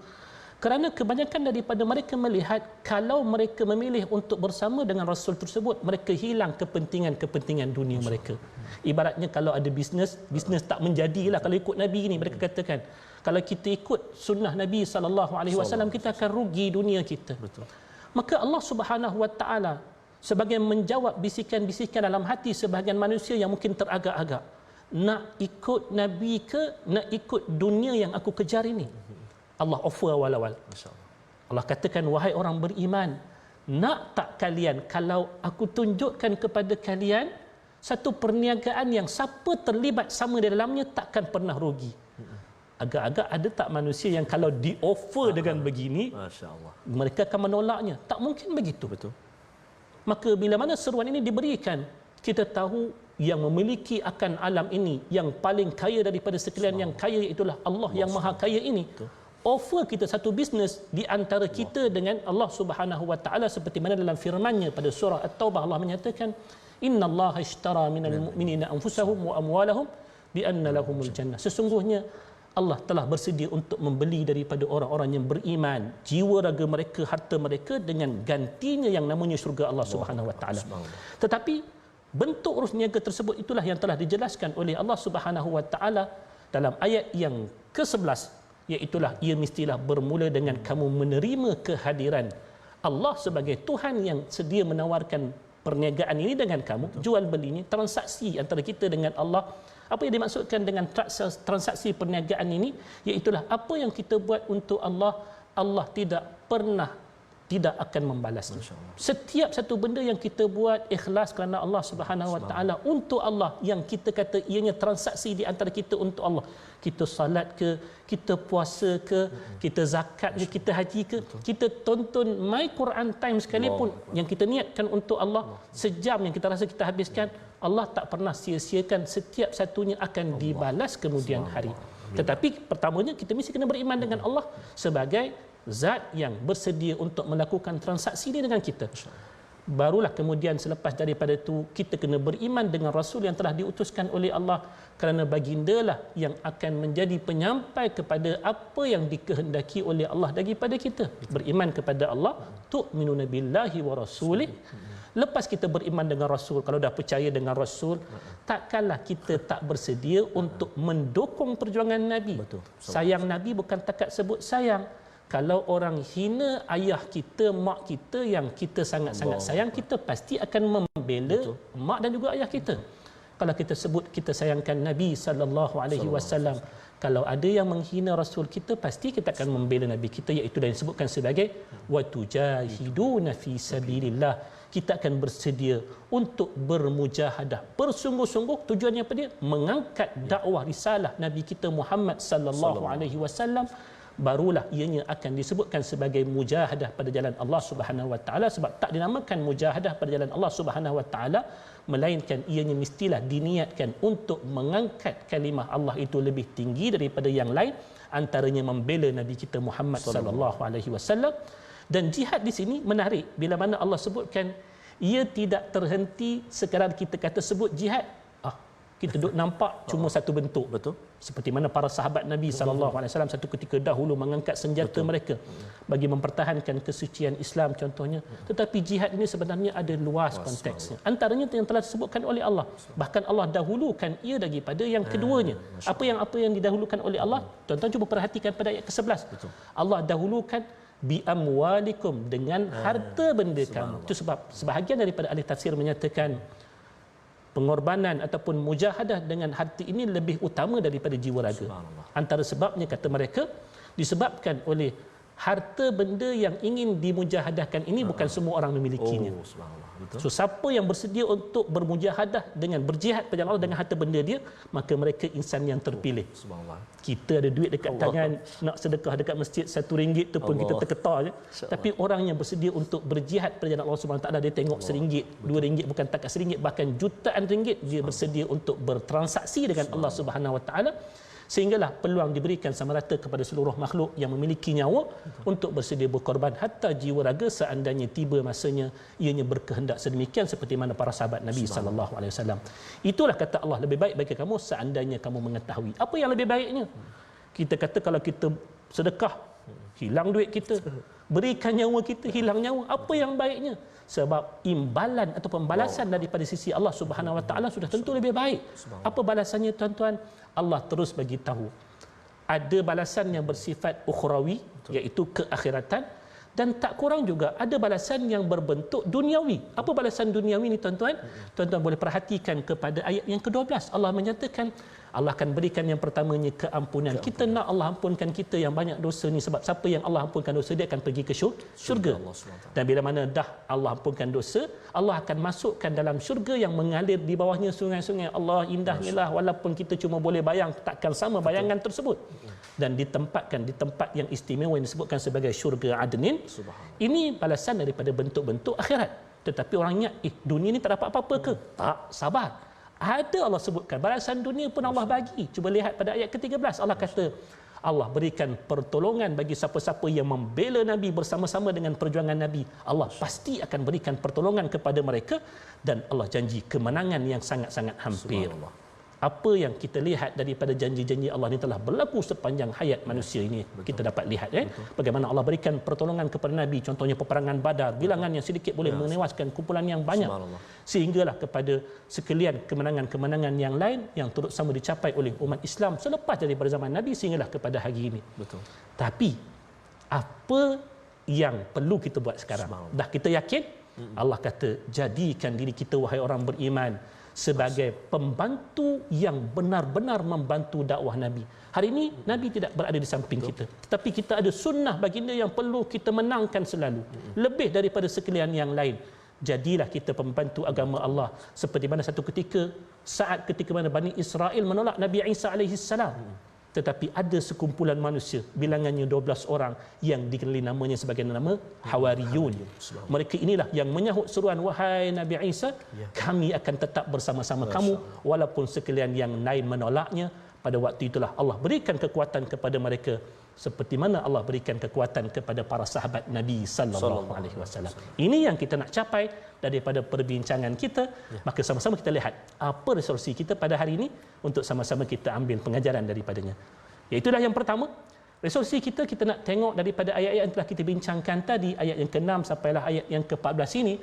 Kerana kebanyakan daripada mereka melihat kalau mereka memilih untuk bersama dengan Rasul tersebut, mereka hilang kepentingan-kepentingan dunia mereka. Ibaratnya kalau ada bisnes tak menjadilah kalau ikut Nabi ini. Mereka katakan, kalau kita ikut sunnah Nabi SAW, kita akan rugi dunia kita. Betul. Maka Allah Subhanahu Wa Taala sebagai menjawab bisikan-bisikan dalam hati sebahagian manusia yang mungkin teragak-agak, nak ikut Nabi ke nak ikut dunia yang aku kejar ini? Allah offer awal-awal. Allah katakan, wahai orang beriman, nak tak kalian kalau aku tunjukkan kepada kalian satu perniagaan yang siapa terlibat sama di dalamnya takkan pernah rugi? Agak-agak ada tak manusia yang kalau di-offer dengan begini, Masya-Allah, mereka akan menolaknya? Tak mungkin begitu. betul. Maka bila mana seruan ini diberikan, kita tahu yang memiliki akan alam ini, yang paling kaya daripada sekalian yang kaya, itulah Allah yang maha kaya ini. Offer kita satu bisnes di antara kita dengan Allah Subhanahu Wa Taala, seperti mana dalam firman-Nya pada surah At-Taubah Allah menyatakan, innallaha ishtara minal mu'minina anfusahum wa amwalahum bi anna lahumul jannah. Sesungguhnya Allah telah bersedia untuk membeli daripada orang-orang yang beriman jiwa raga mereka, harta mereka dengan gantinya yang namanya syurga Allah Subhanahu Wa Taala. Tetapi bentuk urus niaga tersebut itulah yang telah dijelaskan oleh Allah Subhanahu Wa Taala dalam ayat yang ke-11, iaitulah ia mestilah bermula dengan kamu menerima kehadiran Allah sebagai Tuhan yang sedia menawarkan perniagaan ini dengan kamu, jual belinya, transaksi antara kita dengan Allah. Apa yang dimaksudkan dengan transaksi perniagaan ini? Iaitulah apa yang kita buat untuk Allah, Allah tidak akan membalasnya. Setiap satu benda yang kita buat ikhlas kerana Allah Subhanahu Wa Taala, untuk Allah, yang kita kata ianya transaksi di antara kita untuk Allah. Kita salat ke, kita puasa ke, kita zakat ke, kita haji ke, kita tonton My Quran Time sekalipun yang kita niatkan untuk Allah, sejam yang kita rasa kita habiskan, Allah tak pernah sia-siakan, setiap satunya akan dibalas kemudian hari. Tetapi pertamanya kita mesti kena beriman dengan Allah sebagai zat yang bersedia untuk melakukan transaksi ini dengan kita. Barulah kemudian selepas daripada itu kita kena beriman dengan Rasul yang telah diutuskan oleh Allah, kerana bagindalah yang akan menjadi penyampai kepada apa yang dikehendaki oleh Allah daripada kita. Beriman kepada Allah, tu'minuna billahi wa rasulih. Lepas kita beriman dengan Rasul, kalau dah percaya dengan Rasul, takkanlah kita tak bersedia untuk mendukung perjuangan Nabi. Betul. Sayang Nabi bukan takat sebut sayang. Kalau orang hina ayah kita, mak kita yang kita sangat-sangat sayang, kita pasti akan membela mak dan juga ayah kita. Kalau kita sebut kita sayangkan Nabi sallallahu alaihi wasallam, kalau ada yang menghina Rasul kita, pasti kita akan membela Nabi kita, iaitu yang disebutkan sebagai wa tujahiduna fi sabilillah. Kita akan bersedia untuk bermujahadah, bersungguh-sungguh. Tujuannya apa dia? Mengangkat dakwah risalah Nabi kita Muhammad sallallahu alaihi wasallam. Barulah ianya akan disebutkan sebagai mujahadah pada jalan Allah Subhanahu Wa Taala, sebab tak dinamakan mujahadah pada jalan Allah Subhanahu Wa Taala melainkan ianya mestilah diniatkan untuk mengangkat kalimah Allah itu lebih tinggi daripada yang lain, antaranya membela Nabi kita Muhammad sallallahu alaihi wasallam. Dan jihad di sini menarik bila mana Allah sebutkan ia tidak terhenti sekadar kita kata sebut jihad. Kita duk nampak cuma satu bentuk. Betul. Seperti mana para sahabat Nabi sallallahu alaihi wasallam satu ketika dahulu mengangkat senjata mereka bagi mempertahankan kesucian Islam contohnya. Tetapi jihad ini sebenarnya ada luas konteksnya. Antaranya yang telah disebutkan oleh Allah. Bahkan Allah dahulukan ia daripada yang keduanya. Apa yang didahulukan oleh Allah? Tuan-tuan cuba perhatikan pada ayat ke-11. Allah dahulukan bi amwalikum dengan harta benda kamu. Itu sebab sebahagian daripada ahli tafsir menyatakan pengorbanan ataupun mujahadah dengan harta ini lebih utama daripada jiwa raga. Antara sebabnya kata mereka disebabkan oleh harta benda yang ingin dimujahadahkan ini bukan semua orang memilikinya. So siapa yang bersedia untuk bermujahadah dengan berjihad pada Allah dengan harta benda dia, maka mereka insan yang terpilih. Kita ada duit dekat tangan nak sedekah dekat masjid RM1 tu pun kita terketar je. Tapi orang yang bersedia untuk berjihad pada jalan Allah Subhanahu Wa Taala dia tengok RM1, RM2 bukan takat RM1 bahkan jutaan ringgit dia bersedia untuk bertransaksi dengan Allah Subhanahu Wa Taala. Sehinggalah peluang diberikan sama rata kepada seluruh makhluk yang memiliki nyawa untuk bersedia berkorban hatta jiwa raga seandainya tiba masanya ianya berkehendak sedemikian seperti mana para sahabat Nabi sallallahu alaihi wasallam. Itulah kata Allah, lebih baik bagi kamu seandainya kamu mengetahui. Apa yang lebih baiknya? Kita kata kalau kita sedekah hilang duit kita, berikan nyawa kita hilang nyawa, apa yang baiknya? Sebab imbalan atau pembalasan daripada sisi Allah Subhanahu Wa Taala sudah tentu lebih baik. Apa balasannya tuan-tuan? Allah terus bagi tahu. Ada balasan yang bersifat ukhrawi iaitu keakhiratan dan tak kurang juga ada balasan yang berbentuk duniawi. Apa balasan duniawi ni tuan-tuan? Tuan-tuan boleh perhatikan kepada ayat yang ke-12. Allah menyatakan Allah akan berikan yang pertamanya keampunan. Kita nak Allah ampunkan kita yang banyak dosa ni sebab siapa yang Allah ampunkan dosa dia akan pergi ke syurga. Dan bila mana dah Allah ampunkan dosa, Allah akan masukkan dalam syurga yang mengalir di bawahnya sungai-sungai. Allah indahnya lah walaupun kita cuma boleh bayang takkan sama bayangan tersebut. Dan ditempatkan di tempat yang istimewa yang disebutkan sebagai syurga Adnin. Ini balasan daripada bentuk-bentuk akhirat. Tetapi orang ingat, dunia ni tak dapat apa-apa ke? Tak, sabar. Ada Allah sebutkan balasan dunia pun Allah bagi. Cuba lihat pada ayat ke-13 Allah kata Allah berikan pertolongan bagi siapa-siapa yang membela Nabi bersama-sama dengan perjuangan Nabi. Allah pasti akan berikan pertolongan kepada mereka dan Allah janji kemenangan yang sangat-sangat hampir. Apa yang kita lihat daripada janji-janji Allah ini telah berlaku sepanjang hayat manusia ini. Kita dapat lihat bagaimana Allah berikan pertolongan kepada Nabi, contohnya peperangan Badar, bilangan yang sedikit boleh menewaskan kumpulan yang banyak, sehinggalah kepada sekalian kemenangan-kemenangan yang lain yang turut sama dicapai oleh umat Islam selepas daripada zaman Nabi sehinggalah kepada hari ini. Tapi apa yang perlu kita buat sekarang? Dah kita yakin? Allah kata jadikan diri kita wahai orang beriman sebagai pembantu yang benar-benar membantu dakwah Nabi. Hari ini Nabi tidak berada di samping kita, tetapi kita ada sunnah baginda yang perlu kita menangkan selalu, lebih daripada sekalian yang lain. Jadilah kita pembantu agama Allah seperti mana satu ketika ketika mana Bani Israel menolak Nabi Isa alaihi salam. Tetapi ada sekumpulan manusia bilangannya 12 orang yang dikenali namanya sebagai nama Hawariyun. Mereka inilah yang menyahut seruan wahai Nabi Isa, kami akan tetap bersama-sama kamu walaupun sekalian yang lain menolaknya. Pada waktu itulah Allah berikan kekuatan kepada mereka seperti mana Allah berikan kekuatan kepada para sahabat Nabi sallallahu alaihi wasallam. Ini yang kita nak capai daripada perbincangan kita. Maka sama-sama kita lihat apa resolusi kita pada hari ini untuk sama-sama kita ambil pengajaran daripadanya. Iaitulah yang pertama, resolusi kita nak tengok daripada ayat-ayat yang telah kita bincangkan tadi, ayat yang ke-6 sampailah ayat yang ke-14 ini,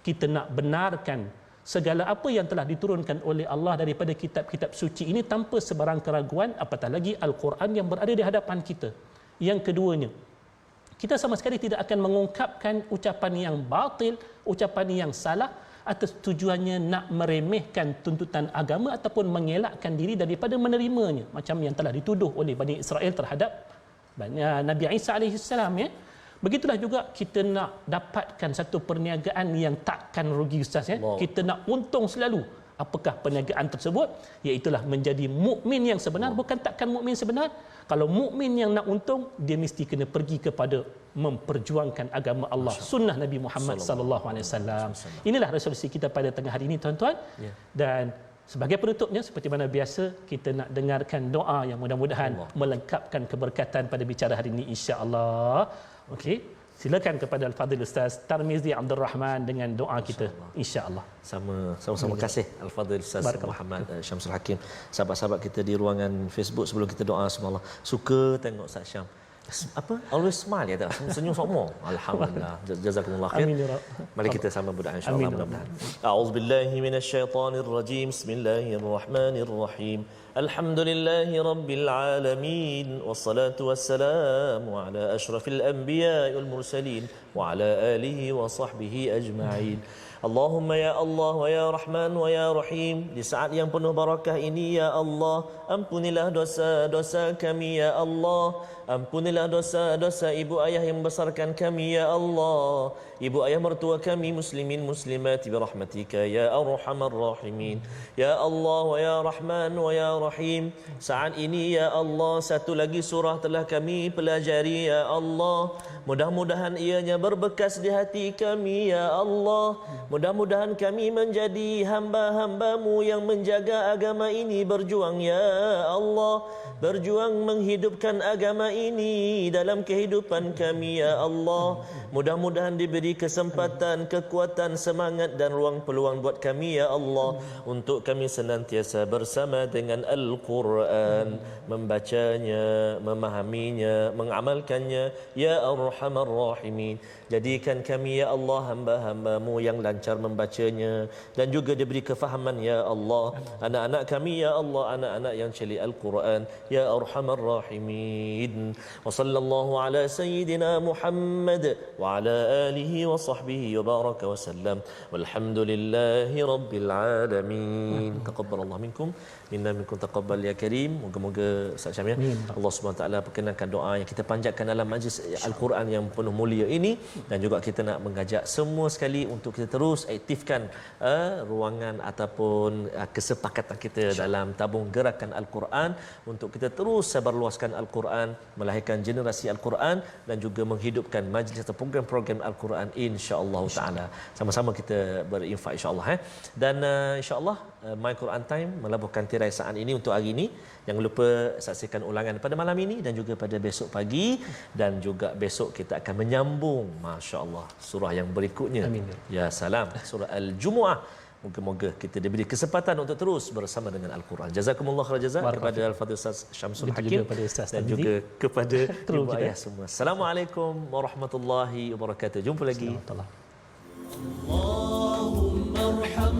kita nak benarkan segala apa yang telah diturunkan oleh Allah daripada kitab-kitab suci ini tanpa sebarang keraguan, apatah lagi Al-Quran yang berada di hadapan kita. Yang keduanya, kita sama sekali tidak akan mengungkapkan ucapan yang batil, ucapan yang salah atas tujuannya nak meremehkan tuntutan agama ataupun mengelakkan diri daripada menerimanya, macam yang telah dituduh oleh Bani Israel terhadap Nabi Isa alaihissalam. Begitulah juga kita nak dapatkan satu perniagaan yang takkan rugi, Ustaz. Kita nak untung selalu. Apakah perniagaan tersebut? Iaitulah menjadi mukmin yang sebenar, bukan takkan mukmin sebenar. Kalau mukmin yang nak untung, dia mesti kena pergi kepada memperjuangkan agama Allah, sunnah Nabi Muhammad sallallahu alaihi wasallam. Inilah resolusi kita pada tengah hari ini, tuan-tuan. Dan Sebagai penutupnya, seperti mana biasa, kita nak dengarkan doa yang mudah-mudahan melengkapkan keberkatan pada bicara hari ini, insya-Allah. Okey, silakan kepada Al-Fadhil Ustaz Tarmizi Abdul Rahman dengan doa kita, insya-Allah. Sama-sama kasih Al-Fadhil Ustaz Muhammad Syamsul Hakim. Sahabat-sahabat kita di ruangan Facebook, sebelum kita doa, subhanallah, suka tengok Ustaz Syam. Always smile ya, tak? Senyum semua. Alhamdulillah. Jazakumullah khair. Amin ya Rabb. Mari kita sama berdoa insya-Allah, mudah-mudahan. A'udzubillahi minasyaitonir rajim. Bismillahirrahmanirrahim. Alhamdulillahi rabbil alamin. Wassalatu wassalamu ala asyrafil anbiya'i wal mursalin wa ala alihi wa sahbihi ajma'in. Allahumma ya Allah wa ya Rahman wa ya Rahim, di saat yang penuh barakah ini ya Allah, ampunilah dosa-dosa kami ya Allah. Ampunilah dosa-dosa ibu ayah yang membesarkan kami ya Allah, ibu ayah mertua kami muslimin muslimat birahmatika ya arhamar rahimin. Ya Allah wa ya Rahman wa ya Rahim, saat ini ya Allah satu lagi surah telah kami pelajari ya Allah. Mudah-mudahan ianya berbekas di hati kami ya Allah. Mudah-mudahan kami menjadi hamba-hamba-Mu yang menjaga agama ini, berjuang ya Allah, berjuang menghidupkan agama ini dalam kehidupan kami ya Allah. Mudah-mudahan diberi kesempatan, kekuatan, semangat dan ruang peluang buat kami ya Allah, untuk kami senantiasa bersama dengan Al-Quran, membacanya, memahaminya, mengamalkannya ya Arhamar Rahimin. Jadikan kami ya Allah hamba-hamba-Mu yang lancar membacanya dan juga diberi kefahaman ya Allah. Anak-anak kami ya Allah, anak-anak yang celik Al-Quran ya Arhamar Rahimin. Wa sallallahu ala sayyidina Muhammad wa ala alihi wa sahbihi wa baraka wa sallam. Walhamdulillahi rabbil alamin. Taqabbalallahu minkum, minna minkum taqabbal ya karim. Moga-moga Ustaz Syam ya, Allah Subhanahu wa taala perkenankan doa yang kita panjatkan dalam majlis Al-Quran yang penuh mulia ini, dan juga kita nak mengajak semua sekali untuk kita terus aktifkan ruangan ataupun kesepakatan kita dalam tabung gerakan Al-Quran untuk kita terus sebarluaskan Al-Quran, melahirkan generasi Al-Quran dan juga menghidupkan majlis atau program-program Al-Quran, insya-Allah taala. Sama-sama kita berinfak insya-Allah dan insya-Allah My Quran Time melabuhkan tirai saat ini untuk hari ini. Jangan lupa saksikan ulangan pada malam ini dan juga pada besok pagi, dan juga besok kita akan menyambung masya-Allah surah yang berikutnya. Amin. Ya salam, surah Al-Jumuah. Moga-moga kita diberi kesempatan untuk terus bersama dengan Al-Quran. Jazakumullah khairan jazak kepada Al-Fadhil Ustaz Syamsul Hakim dan juga kepada ibu ayah semua. Assalamualaikum warahmatullahi wabarakatuh. Jumpa lagi.